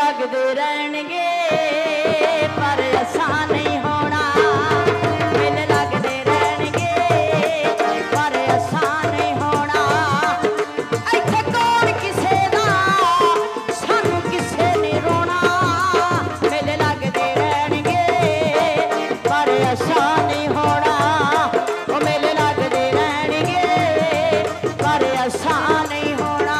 लगते रहणगे पर असां नहीं होना। मेले लगते रहणगे पर असां नहीं होना। इत्थे कौन किसे दा सानू किसे नहीं रोना। मेले लगते रहणगे पर असां नहीं होना। ओ मेले लगते रहणगे पर असां नहीं होना।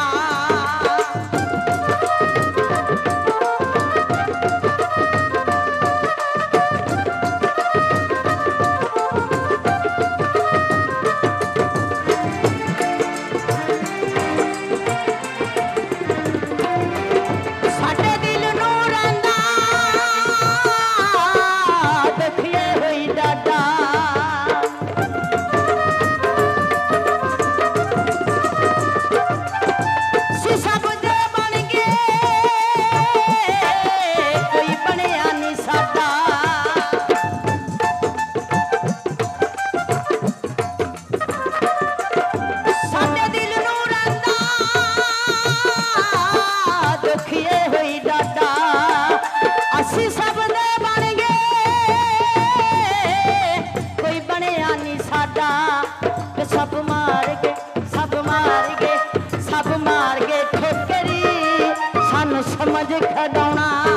ਸਾਡੇ ਦਿਲ ਨੂੰ ਰੰਦਾ ਦੁਖੀਏ ਹੋਈ ਡਾਡਾ। ਸੀ ਸਭ ਦੇ ਬਣ ਗਏ ਕੋਈ ਬਣਿਆ ਨਹੀਂ ਸਾਡਾ। ਸਾਡੇ ਦਿਲ ਨੂੰ ਰੰਦਾ ਦੁਖੀਏ ਹੋਈ ਡਾਡਾ। ਅਸੀਂ ਸਭ ਦੇ ਬਣ ਗਏ ਕੋਈ ਬਣਿਆ ਨਹੀਂ ਸਾਡਾ। ਕਿ ਸਭ ਮਾਰ ਗਏ ਸਭ ਮਾਰ ਗਏ ਸਭ ਮਾਰ ਗਏ ਠੋਕਰੀ ਸਾਨੂੰ ਸਮਝ ਖਡਾਉਣਾ।